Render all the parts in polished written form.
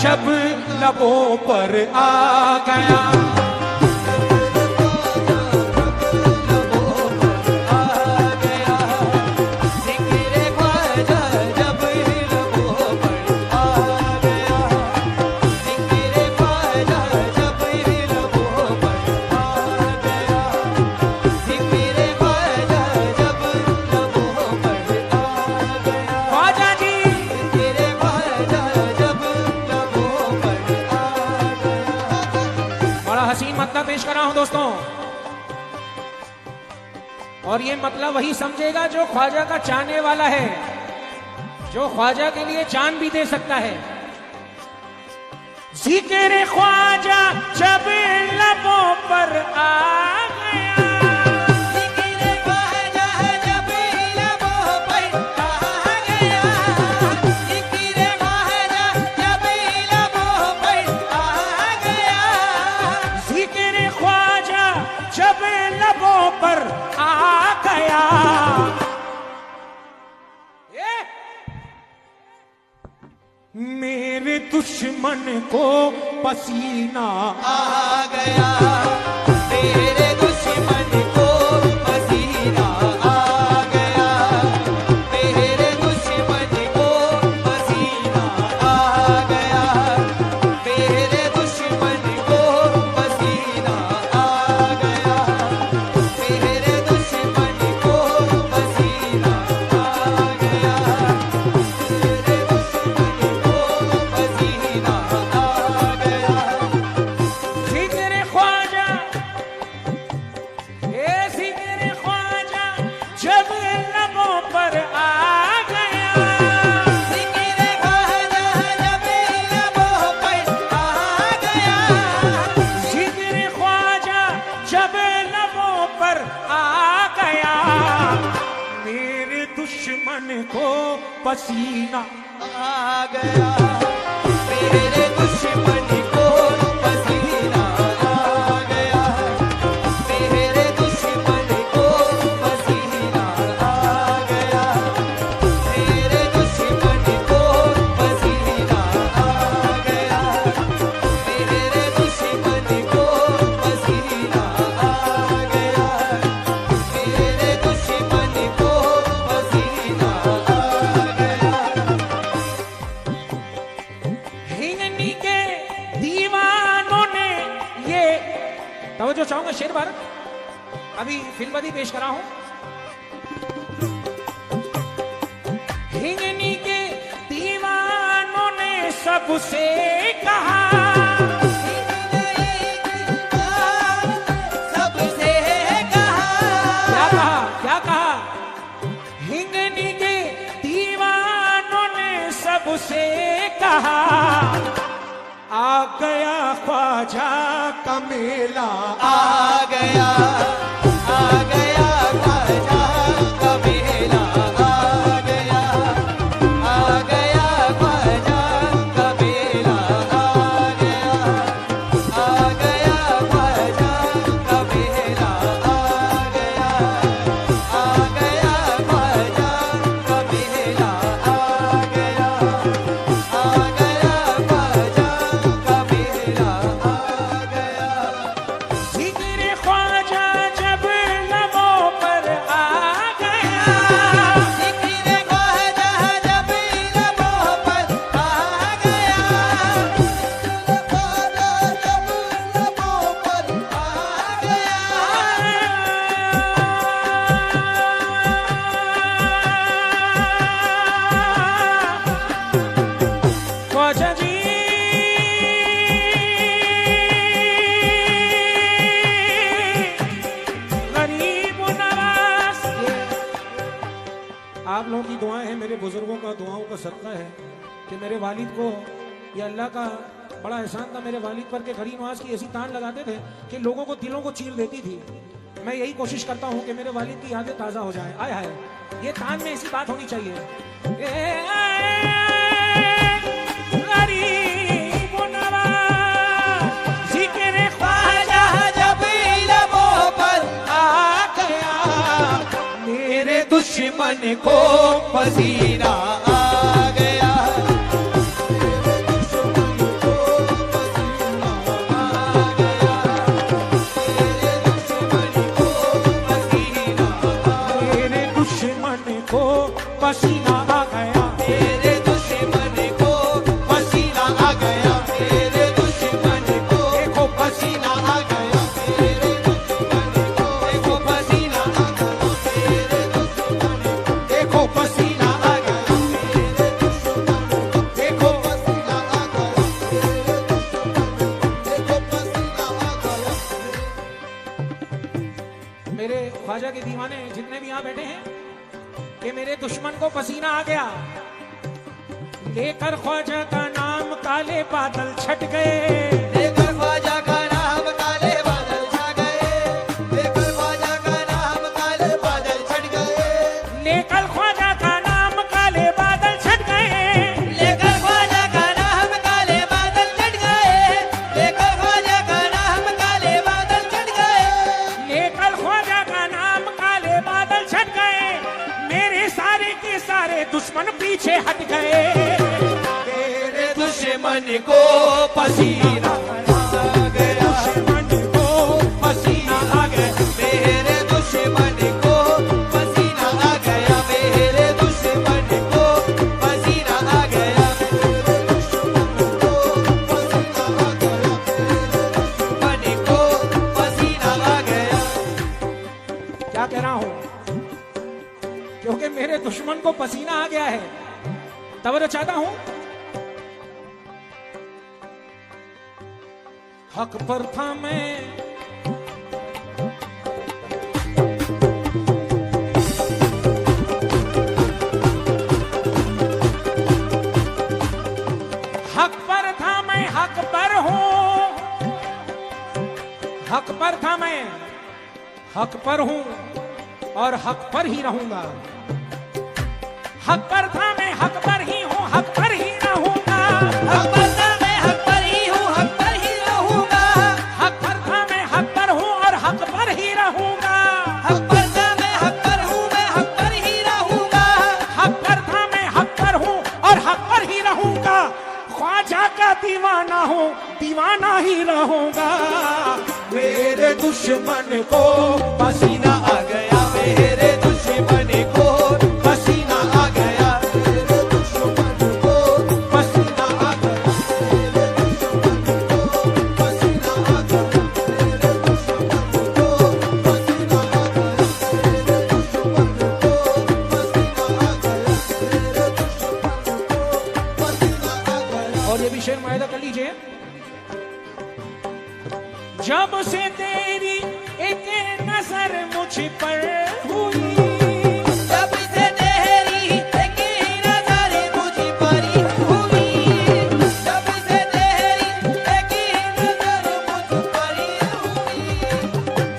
जब लबों पर आ गया। पेश कर रहा हूं दोस्तों, और ये मतलब वही समझेगा जो ख्वाजा का चाहने वाला है, जो ख्वाजा के लिए जान भी दे सकता है। जिक्र ख्वाजा जब लबों पर आ गया, जिक्र ख्वाजा जब लबों पर आ गया, जिक्र ख्वाजा जब लबों पर आ गया, जिक्र ख्वाजा जब लबों पर आ गया। मेरे दुश्मन को पसीना आ गया, मेरे दुश्मन को पसीना आ गया, मेरे दुश्मन को पसीना आ गया, मेरे दुश्मन को पसीना आ गया, मेरे दुश्मन को पसीना आ गया। दुश्मन को पसीना आ गया, मेरे दुश्मन को पसीना आ गया, मेरे दुश्मन को पसीना आ गया, मेरे दुश्मन को पसीना आ गया, मेरे दुश्मन को पसीना आ गया, मेरे दुश्मन को पसीना आ गया। हिंगनी के दीवानों ने ये तवज्जो चाहूंगा, शेर भारत अभी फिल्मबदी पेश करा हूं। हिंगनी के दीवानों ने सबसे कहा, सबसे कहा, क्या कहा, क्या कहा? हिंगनी के दीवानों ने सबसे कहा, आ गया ख्वाजा का मेला, आ गया, आ गया ख्वाजा का मेला, आ गया, आ गया ख्वाजा का मेला, आ गया, आ गया ख्वाजा का मेला, आ गया, आ गया ख्वाजा का मेला, आ गया, आ गया ख्वाजा का मेला, आ गया। जिक्र ख्वाजा जब लबों पर आ गया, जिक्र ख्वाजा जब लबों पर आ गया, जिक्र ख्वाजा जब लबों पर आ गया। ख्वाजा जी गरीब नवाज, आप लोगों की दुआएं हैं, मेरे बुजुर्गों का दुआओं का सदका है कि मेरे वालिद को, ये अल्लाह का बड़ा एहसान था मेरे वालिद पर, के गरीब नवाज की ऐसी तान लगाते थे कि लोगों को दिलों को चीर देती थी। मैं यही कोशिश करता हूं कि मेरे वालिद की यादें ताज़ा हो जाएं। आय हाय, ये तान में ऐसी बात होनी चाहिए। गरीब नवाज जिक्र ख्वाजा जब लबों पर आ गया, मेरे दुश्मन को पसीना आ गया, मेरे दुश्मन ख्वाजा के दीवाने जितने भी यहाँ बैठे हैं कि मेरे दुश्मन को पसीना आ गया, लेकर ख्वाजा का नाम काले बादल छट गए, लेकर ख्वाजा का नाम काले बादल छा गए, लेकर ख्वाजा का नाम काले बादल छट गए, लेकर ख्वाजा का नाम काले बादल छट गए, लेकर ख्वाजा का नाम काले बादल छट गए, लेकर ख्वाजा का नाम काले बादल छट गए, लेकर ख्वाजा का नाम काले बादल छट गए, मेरे सारे के सारे दुश्मन पीछे हट गए, तेरे दुश्मन को पसीना आ गया, दुश्मन को पसीना आ गया, मेरे दुश्मन को पसीना आ गया, मेरे दुश्मन को पसीना आ गया, दुश्मन को पसीना आ गया। क्या कह रहा हूं? क्योंकि मेरे दुश्मन को पसीना आ गया है, तवज्जो चाहता हूं। हक पर था मैं, हक पर था मैं, हक पर हूं, हक पर था मैं, हक पर हूं और हक पर ही रहूंगा, हक पर था मैं, हक पर ही हूं, हक पर ही रहूंगा, हक पर था मैं, हक पर ही हूँ, हक पर ही रहूंगा, हक पर था मैं, हक पर हूं और हक पर ही रहूंगा, हक पर था मैं, हक पर हूँ, मैं हक पर ही रहूंगा, हक पर था मैं, हक पर हूं और हक पर ही रहूंगा, ख्वाजा का दीवाना हूं, दीवाना ही रहूंगा, मेरे दुश्मन को पसीना आ गया, मेरे दुश्मन को पसीना आ गया, मेरे दुश्मन को पसीना आ गया, पसीना आ गया, मेरे दुश्मन को पसीना आ गया, मेरे दुश्मन को पसीना आ गया, मेरे दुश्मन को पसीना आ गया। और ये भी शेर मुआयदा कर लीजिए। जब से तेरी एक नजर मुझ पर हुई, जब से तेरी एक नजर मुझ पर हुई, जब से तेरी एक नजर मुझ पर हुई,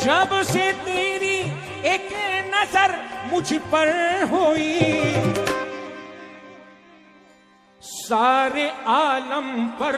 जब से तेरी एक नजर मुझ पर हुई, सारे आलम पर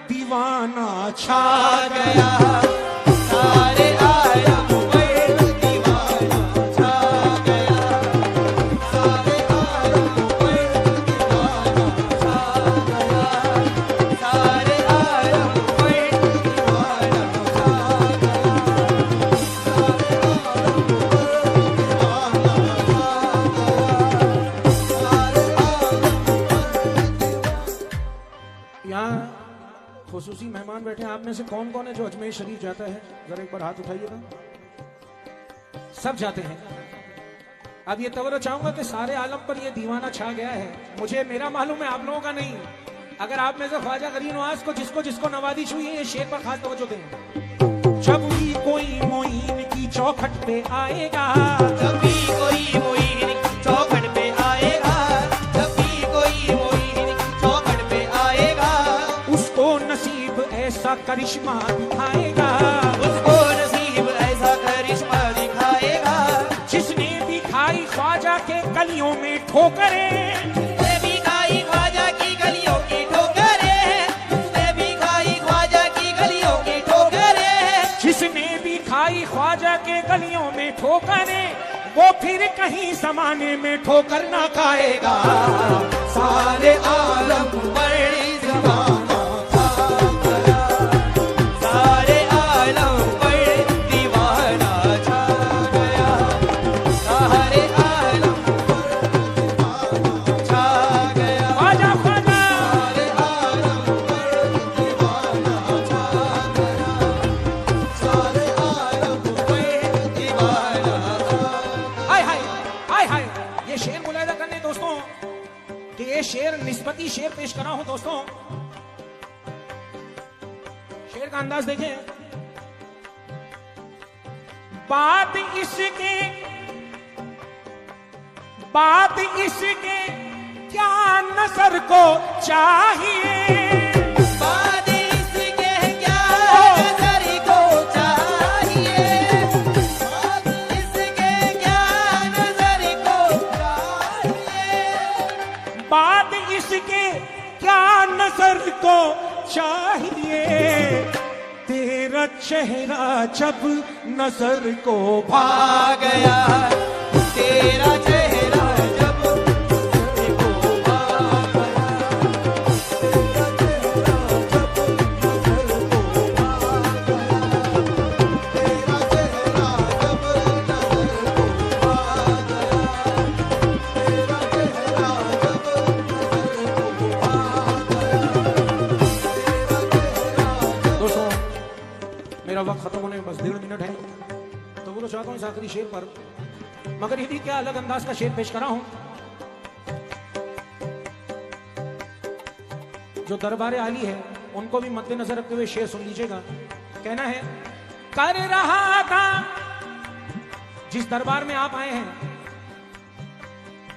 दीवाना छा गया, सारे आलम पर दीवाना छा गया, सारे आलम पर दीवाना छा गया, सारे आलम पर दीवाना छा गया, सारे आलम पर दीवाना छा गया। यहाँ खुसूसी मेहमान बैठे हैं, आप में से कौन कौन है जो अजमेर शरीफ जाता है? जरा एक बार हाथ उठाइएगा। सब जाते हैं। अब ये तवज्जो चाहूंगा कि सारे आलम पर ये दीवाना छा गया है, मुझे मेरा मालूम है, आप लोगों का नहीं। अगर आप में से ख्वाजा गरीब नवाज को जिसको जिसको नवाजिश हुई है, ये शेर पर खास तवज्जो दें। जब भी कोई मोइन की चौखट पे आएगा, जब भी कोई मोइन की चौखट पे आएगा, जब भी कोई मोइन की चौखट पे आएगा, उसको नसीब ऐसा करिश्मा दिखाएगा, उसको नसीब ऐसा करिश्मा दिखाएगा, जिसने भी खाई ख्वाजा के गलियों में ठोकरें, जिसने भी खाई ख्वाजा की गलियों की ठोकरें, जिसने भी खाई ख्वाजा की गलियों की ठोकरें, जिसने भी खाई ख्वाजा के गलियों में ठोकरें, वो फिर कहीं जमाने में ठोकर ना खाएगा, सारे आलम पर दीवाना छा गया, सारे आलम पर दीवाना छा गया, सारे आलम पर दीवाना छा गया, ख्वाजा ख्वाजा सारे आलम पर दीवाना छा गया, सारे आलम पर दीवाना छा। हाय हाय हाय हाय। ये शेर मुलाहिजा करने दोस्तों कि ये शेर निस्बती शेर पेश कर रहा हूं दोस्तों। शेर का अंदाज देखें। बात इसके क्या नजर को चाहिए, बात इसके क्या नजर को चाहिए, बात इसके क्या नजर को चाहिए, बात इसके क्या नजर को चाहिए, तेरा चेहरा जब नजर को भा गया तेरा चेहरा जब नजर को भा गया, तेरा चेहरा जब नजर को भा गया, तेरा चेहरा जब नजर को भा गया, तेरा चेहरा जब नजर को भा गया। दोस्तों, मेरा वक्त खत्म होने में बस 1.5 मिनट है, तो बोलो चाहता हूँ इस आखिरी शेर पर, मगर यदि क्या अलग अंदाज का शेर पेश करा हूं। जो दरबार आली है उनको भी मद्देनजर रखते हुए शेर सुन लीजिएगा। कहना है, कर रहा था जिस दरबार में आप आए हैं,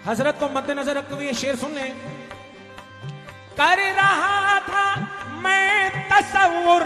हजरत को मद्देनजर रखते हुए शेर सुन लें। कर रहा था मैं तसव्वुर